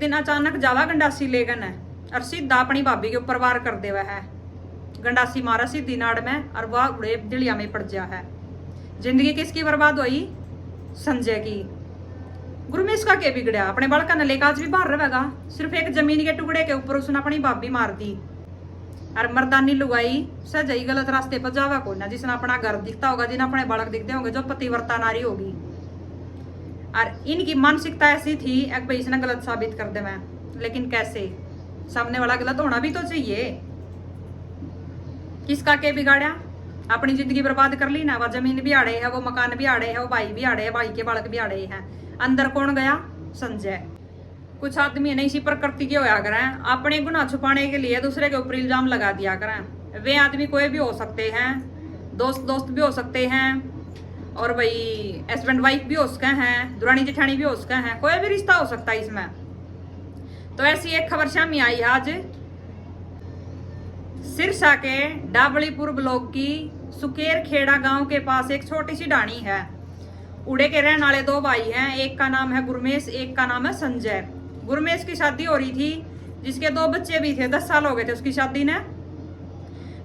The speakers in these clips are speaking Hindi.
दिन अचानक जावा गंडासी लेगन है और सीधा अपनी भाभी के ऊपर वार कर देवा है। गंडासी मारा सीधी नाड़ में और वह उड़े दिलिया में पड़ गया है। जिंदगी किसकी बर्बाद हुई? संजय की। गुरमेश का के बिगड़ा? अपने बड़का न लेकर आज भी बाहर रहेगा। सिर्फ एक जमीन के टुकड़े के ऊपर उसने अपनी भाभी मार दी। और मर्दानी लुगाई सजई गलत रास्ते पर जावा को ना, जिसने अपना घर दिखता होगा, जिन्हें अपने बालक दिखते होंगे, जो पतिव्रता नारी होगी। और इनकी मानसिकता ऐसी थी एक भाई इसने गलत साबित कर दे मैं, लेकिन कैसे? सामने वाला गलत होना भी तो चाहिए। किसका के बिगाड़ा? अपनी जिंदगी बर्बाद कर ली ना। वह जमीन भी आड़े है, वो मकान भी आड़े है, वो भाई भी आड़े है, भाई के बालक भी आड़े हैं। अंदर कौन गया? संजय। कुछ आदमी नहीं इसी प्रकृति के होया करें, अपने गुनाह छुपाने के लिए दूसरे के ऊपर इल्जाम लगा दिया करें। वे आदमी कोई भी हो सकते हैं, दोस्त भी हो सकते हैं, और भाई हस्बैंड वाइफ भी हो सकते हैं, दुरानी जेठानी भी हो सकते हैं, कोई भी रिश्ता हो सकता है इसमें। तो ऐसी एक खबर शामी आई है आज सिरसा के डाबलीपुर ब्लॉक की सुकेर खेड़ा गांव के पास एक छोटी सी ढाणी है। उड़े के रहने वाले दो भाई हैं, एक का नाम है गुरमेश, एक का नाम है संजय। गुरमेश की शादी हो रही थी, जिसके दो बच्चे भी थे। 10 साल हो गए थे उसकी शादी ने।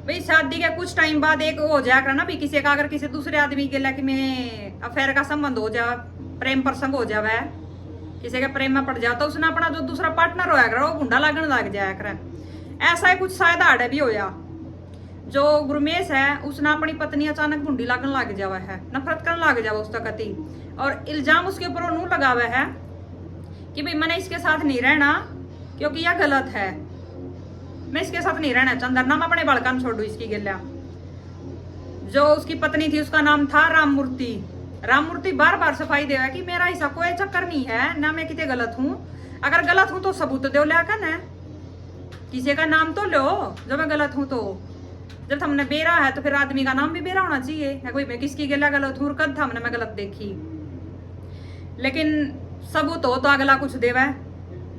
भाई शादी के कुछ टाइम बाद एक हो जाया करना भी, किसी का अगर किसी दूसरे आदमी के लग में अफेयर का संबंध हो जाए, प्रेम प्रसंग हो जाए, किसी के प्रेम में पड़ जाए, तो उसने अपना जो दूसरा पार्टनर होया करे वो गुंडा लागन लग जाया करे। ऐसा ही कुछ शायद आड़े भी होया। जो गुरमेश है उसने अपनी पत्नी अचानक गुंडी लागन लग जावा है, नफरत करने लग जावा उसका कति, और इल्जाम उसके ऊपर नू लगावा है कि भाई मैंने इसके साथ नहीं रहना क्योंकि यह गलत है, मैं इसके साथ नहीं रहना चाहता ना, मैं अपने बालकान छोड़ू इसकी गिल्ला। जो उसकी पत्नी थी उसका नाम था राममूर्ति। राममूर्ति बार बार सफाई देवा कि मेरा ऐसा कोई चक्कर नहीं है ना, मैं कितने गलत हूं। अगर गलत हूं तो सबूत दो लिया कर ना, किसी का नाम तो लो जो मैं गलत हूं। तो जब हमने बेरा है तो फिर आदमी का नाम भी बेरा होना चाहिए। कोई मैं किसकी गिल्ला गलत हूं, कद था हमने मैं गलत देखी, लेकिन सबूत हो तो अगला कुछ देवा।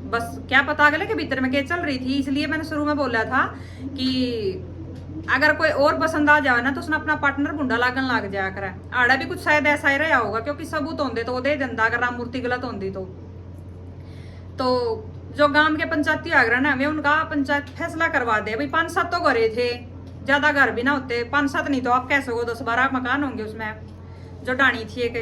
बस क्या पता अगले के भीतर में क्या चल रही थी। इसलिए मैंने शुरू में बोला था कि अगर कोई और पसंद आ जाए ना तो उसने अपना पार्टनर गुंडा लागन लग जाया करे। आड़ा भी कुछ शायद ऐसा ही रहा होगा, क्योंकि सबूत होंगे तो वो दे देंदा अगर राममूर्ति गलत होंगी तो जो गांव के पंचायती आगरा ना, वे उनका पंचायत फैसला करवा दे। भाई 5-7 तो घरे थे, ज्यादा घर भी ना होते, 5-7 नहीं तो आप कह सको 10-12 मकान होंगे उसमें। जो डाणी थी एक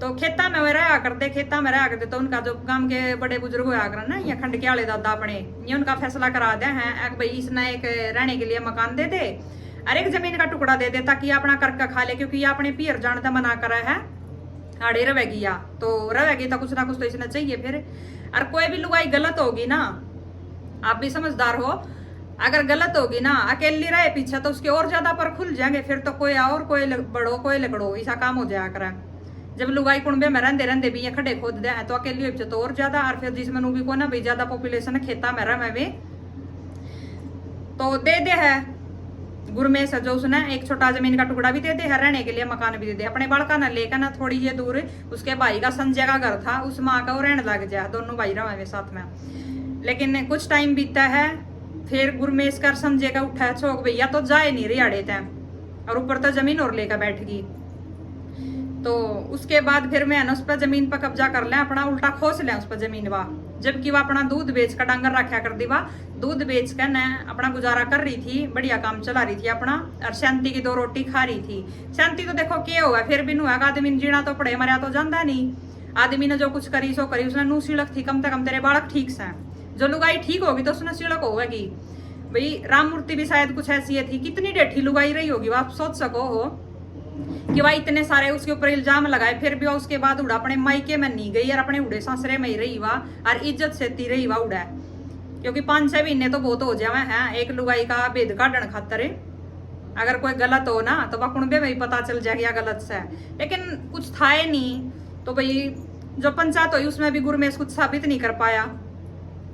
तो खेता में रहा करते, खेता में रहा करते। तो उनका जो गांव के बड़े बुजुर्ग होया कर ना, या खंड के आले दादा अपने, ये उनका फैसला करा दे हैं भाई इसने एक रहने के लिए मकान दे दे और एक जमीन का टुकड़ा दे दे, ताकि अपना करके खा ले, क्योंकि ये अपने पियर जानता मना करा है। आड़े रहेगी या तो रहेगी तो कुछ ना कुछ तो इसने चाहिए फिर। और कोई भी लुगाई गलत होगी ना, आप भी समझदार हो, अगर गलत होगी ना अकेली रहे पीछे तो उसके और ज्यादा पर खुल जाएंगे। फिर तो कोई और कोई बड़ो कोई लकड़ो ऐसा काम हो जाया करा। जब लुगाई कुंबे में रहते रहते भी ये खड़े खोद दे हैं तो अकेली हो तो और ज्यादा। और फिर जिसमें भी को ना भाई ज्यादा पॉपुलेशन है खेता में रहा भी तो दे दे है। गुरमेश है जो उसने एक छोटा जमीन का टुकड़ा भी दे दे है, रहने के लिए मकान भी दे दे। अपने बड़का ना लेकर ना थोड़ी ही दूर उसके भाई का संजय का घर था, उस माँ का वो रहने लग जाए, दोनों भाई रहे हुए साथ में। लेकिन कुछ टाइम बीतता है, फिर गुरमेश का संजय का उठा है छोक भैया तो जाए नहीं रही अड़े थे, और ऊपर तो जमीन और लेकर बैठ गई। तो उसके बाद फिर मैं उस पर जमीन पर कब्जा कर लें, अपना उल्टा खोस लें उस पर जमीन वा। जबकि वह अपना दूध बेच कर डांगर रखा कर दी, वह दूध बेच कर न अपना गुजारा कर रही थी, बढ़िया काम चला रही थी अपना, और शांति की 2 रोटी खा रही थी। शांति तो देखो क्या हुआ, फिर भी नुआ आदमी जीना तो पड़े, मरिया तो जाता नहीं। आदमी ने जो कुछ करी सो करी, उसने नू सिड़क थी, कम से कम तेरे बालक ठीक से। जो लुगाई ठीक होगी तो उसने सिड़क होगी। भाई राममूर्ति भी शायद कुछ ऐसी थी, कितनी डेठी लुगाई रही होगी, आप सोच सको हो कि भाई इतने सारे उसके ऊपर इल्जाम लगाए, फिर भी उसके बाद उड़ा अपने मायके में नहीं गई और अपने उड़े ससुरे में ही रही वा, और इज्जत से ती रही वा उड़ा। क्योंकि 5-6 महीने तो बहुत हो जावे हैं एक लुगाई का भेद काटन खातर। अगर कोई गलत हो ना तो वह कुंबे में ही पता चल जाएगा गलत से। लेकिन कुछ था ही नहीं, तो भाई जो पंचायत हुई उसमें भी गुरमेश कुछ साबित नहीं कर पाया।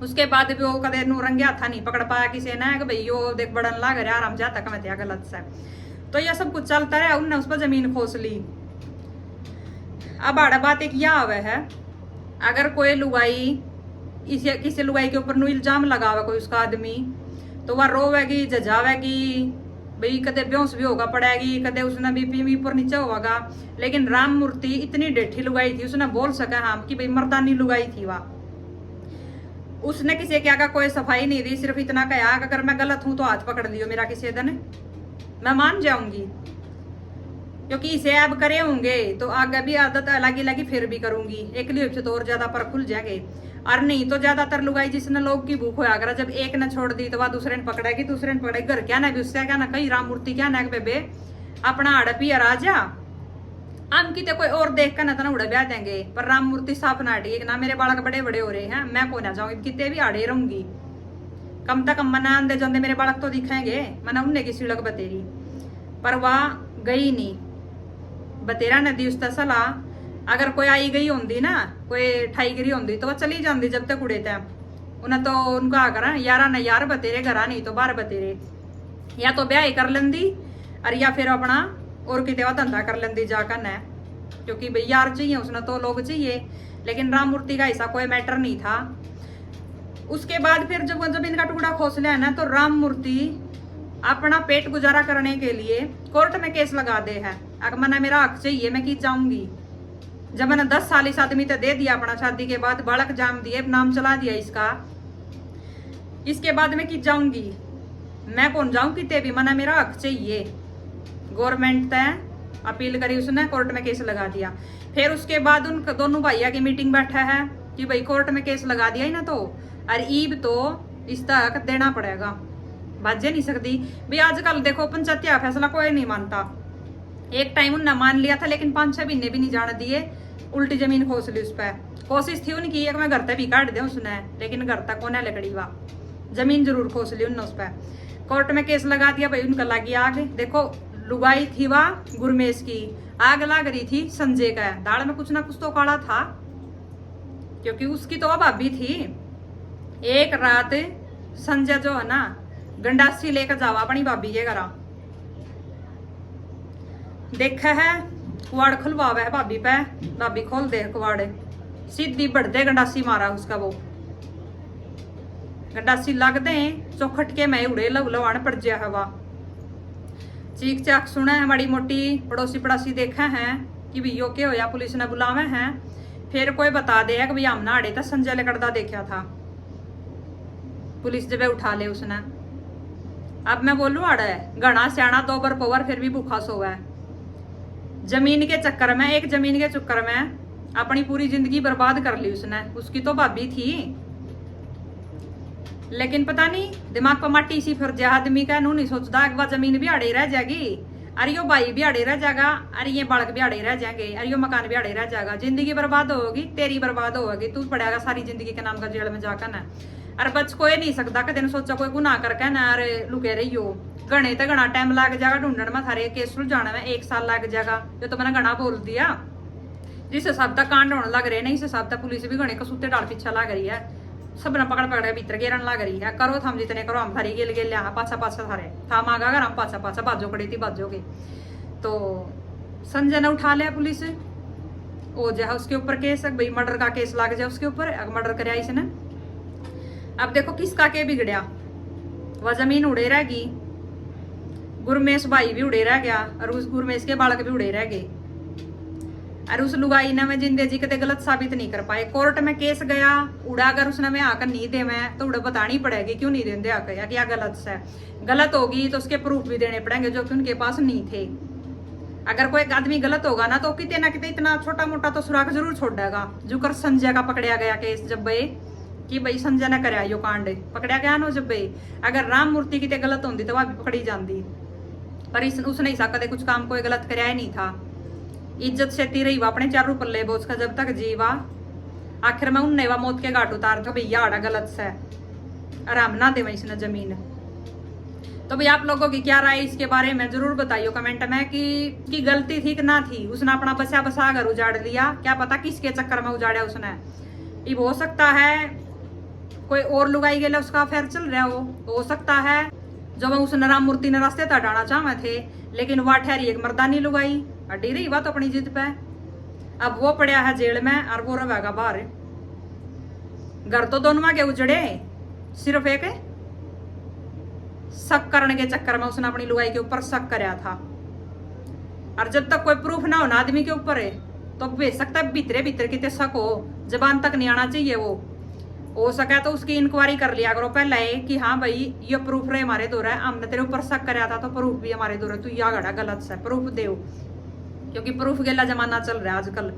उसके बाद भी वो कदे नू रंगे हाथा नहीं पकड़ पाया किसी ने कि भाई यो देख बड़न लाग रहा आराम जाता कम था गलत से। तो यह सब कुछ चलता रहा, उनने उस पर जमीन खोस ली। अब आड़ा बात एक यह आवे है, अगर कोई लुगाई इसे किसी लुगाई के ऊपर नू इल्जाम लगावे कोई उसका आदमी, तो वह रोवेगी जजावेगी, भाई कदे बेहोश भी होगा पड़ेगी, कदे उसने बीपी भी ऊपर नीचे होगा। लेकिन राममूर्ति इतनी डेठी लुगाई थी, उसने बोल सका हाँ कि भाई मर्दानी लुगाई थी वह। उसने किसी के आगे कोई सफाई नहीं दी, सिर्फ इतना कहा कि अगर मैं गलत हूं तो हाथ पकड़ लियो मेरा किसी दिन, मैं मान जाऊंगी, क्योंकि इसे अब करे होंगे तो आगे भी आदत अलग लगी फिर भी करूंगी, एक लिए तो और ज्यादा पर खुल जाएंगे। और नहीं तो ज्यादातर लुगाई जिसने लोग की भूख होया कर, जब एक ने छोड़ दी तो वह दूसरे ने पकड़ेगी, दूसरे ने पकड़ेगी, घर क्या ना भी उससे क्या ना कहीं राम मूर्ति क्या ना बेबे अपना हड़पी राजा हम की कोई और देख कर ना तो उड़े ब्याह देंगे, पर राम मूर्ति साफ ना हटी ना, मेरे बालक बड़े बड़े हो रहे हैं, मैं को ना जाऊंगी कितने भी आड़े रहूंगी, कम तक कम मना आंदे जाते मेरे बालक तो दिखाएंगे, मना उनने की सिड़क बतेरी, पर वह गई नहीं, बतेरा नदी उस सलाह अगर कोई आई गई होंगी ना, कोई ठाई गिरी होंगी तो वह चली जाती जब तक उड़े थे उन्हें, तो उनका आकर यारा न यार बतेरे घरा नहीं तो बाहर बतेरे, या तो ब्याह ही कर लेंदी और या फिर अपना और किते वह धंधा कर लेंदी जाकर न, क्योंकि भाई यार चाहिए उसने तो लोग चाहिए, लेकिन राम मूर्ति का ऐसा कोई मैटर नहीं था। उसके बाद फिर जब इनका टुकड़ा खोस लिया ना, तो राम मूर्ति अपना पेट गुजारा करने के लिए कोर्ट में केस लगा दे है, अगर मैंने मेरा हक चाहिए मैं की चाहूंगी, जब मैंने 10 साल इस आदमी तो दे दिया अपना, शादी के बाद बालक जाम दिए, नाम चला दिया इसका, इसके बाद मैं की जाऊंगी, मैं कौन जाऊं किते भी, मना मेरा हक चाहिए। गवर्नमेंट तय अपील करी उसने, कोर्ट में केस लगा दिया। फिर उसके बाद उन दोनों भैया की मीटिंग बैठा है कि भाई कोर्ट में केस लगा दिया ही ना, तो और ईब तो इस तक देना पड़ेगा, बाजे नहीं सकती भाई। आजकल देखो पंचायती फैसला कोई नहीं मानता, एक टाइम उन्होंने मान लिया था लेकिन 5-6 महीने भी नहीं जाने दिए, उल्टी जमीन खोस ली उस पर, कोशिश थी उनकी एक मैं घर तक भी काट दे उसने, लेकिन घर तक कोने लकड़ी वा जमीन जरूर खोस ली उन्होंने उस पर, कोर्ट में केस लगा दिया भाई, उनका लगी आग। देखो लुगाई थी वह गुरमेश की, आग लग रही थी संजय का, दाल में कुछ ना कुछ तो काला था, क्योंकि उसकी तो भाभी थी। एक रात संजय जो है ना गंडासी लेकर जावा अपनी भाभी के घर, देखा है कुआड़ खुलवावा है भाभी पे, भाभी खोल दे कुआड़, सीधी बढ़ते गंडासी मारा उसका, वो गंडासी लग दे चौखट के मैं उड़े लवान पड़ जा हवा, चीख चाक सुना है, बड़ी मोटी पड़ोसी पड़ासी देखा है कि भैया के होया, पुलिस ने बुलावे हैं, फिर कोई बता दे कि भैया हमने आड़े था संजय लकड़दा देखा था, पुलिस जब उठा ले उसने। अब मैं बोलू आड़ा है घना सियाना 2 बार पवर फिर भी भूखा सोवा है, जमीन के चक्कर में, एक जमीन के चक्कर में अपनी पूरी जिंदगी बर्बाद कर ली उसने। उसकी तो भाभी थी, लेकिन पता नहीं दिमाग पर माटी सी फिर जा आदमी का, नू नहीं सोचता एक बार जमीन भी आड़े रह जाएगी, अरे यो भाई भी आड़े रह जाएगा, अरे ये बालक भी आड़े रह जाएंगे, अरे यो मकान भी आड़े रह जाएगा, जिंदगी बर्बाद होगी, तेरी बर्बाद होगी, तू पड़ेगा सारी जिंदगी के नाम का जेल में जाकर ना। अरे बच कोई नहीं सकता कदे सोचा कोई गुनाह करके ना अरे लुके रही हो, घने तो घना टाइम लग जाएगा ढूंढने में, थारे केस सुलझाने में 1 साल लग जाएगा, ये तो मैंने घना बोल दिया। जिस हिसाब तक कांड होने लग रहे ना, इस हिसाब तक पुलिस भी घने कसूते डाल पीछा लग रही है, सब न पकड़ पकड़ भीतर गिरन लग रही है। करो थम जितने करो, हम थारी गेल गेल लिया पाछा पाछा थारे थाम आगा, अगर हम पाछा पाछा बाजो कड़ी थी बाजोगे। तो संजय ने उठा लिया पुलिस, वो जो है उसके ऊपर केस, भाई मर्डर का केस लग जाए उसके ऊपर, मर्डर कराया इसने। अब देखो किसका के बिगड़िया, वह जमीन उड़े रहेगी, गुरमेश भाई भी उड़े रह गया, और उस गुरमेश के बालक भी उड़े रह गए, और उस लुगाई ने मैं जिंदे जी कदे गलत साबित नहीं कर पाए। कोर्ट में केस गया उड़ा, अगर उसने मैं आकर नहीं दे मैं तो उड़े बतानी पड़ेगी क्यों नहीं देंदे आकर, या क्या गलत से गलत होगी तो उसके प्रूफ भी देने पड़ेंगे जो कि उनके पास नहीं थे। अगर कोई आदमी गलत होगा ना तो कितने ना कितने इतना छोटा मोटा तो सुराग जरूर छोड़ देगा। जो कर संजय का पकड़ा गया केस जब भाई कि भाई संजय ने कराया यो कांड, पकड़ा गया ना जब भाई, अगर राम मूर्ति कितने गलत होती तो वह भी पकड़ी जाती, पर उसने ऐसा कदे कुछ काम कोई गलत कराया नहीं था। इज्जत से ती रही वह अपने 4 पल्ले बोझ का जब तक जीवा, आखिर में उनने वह मौत के घाट उतार था भैया आड़ा गलत से आराम ना दे इसने जमीन। तो भाई आप लोगों की क्या राय इसके बारे में जरूर बताइए कमेंट में कि गलती थी कि ना थी। उसने अपना बसा बसा घर उजाड़ लिया, क्या पता किसके चक्कर में उजाड़ा उसने। ये हो सकता है कोई और लुगाई गया उसका अफेयर चल रहा हो सकता है जो मैं उसने राम मूर्ति ने रास्ते हटाना चाहे थे, लेकिन वह ठहरी एक मर्दानी लुगाई अड्डी रही बात अपनी जिद पे। अब वो पड़ा है जेल में और वो रहेगा बाहर। घर तो दोनों के उजड़े, सिर्फ एक शक करने के चक्कर में उसने अपनी लुगाई के ऊपर शक कराया था। और जब तक कोई प्रूफ ना हो ना आदमी के ऊपर है तो भेज सकता है भीतरे भीतर कितने शक हो, जबान तक नहीं आना चाहिए वो। हो सके तो उसकी इंक्वायरी कर लिया करो पहले कि हाँ भाई ये प्रूफ रहे हमारे दो है, हमने तेरे ऊपर शक कराया था तो प्रूफ भी हमारे दो है, तू या गड़ा गलत से प्रूफ दे, क्योंकि प्रूफ गेला जमाना चल रहा है आजकल।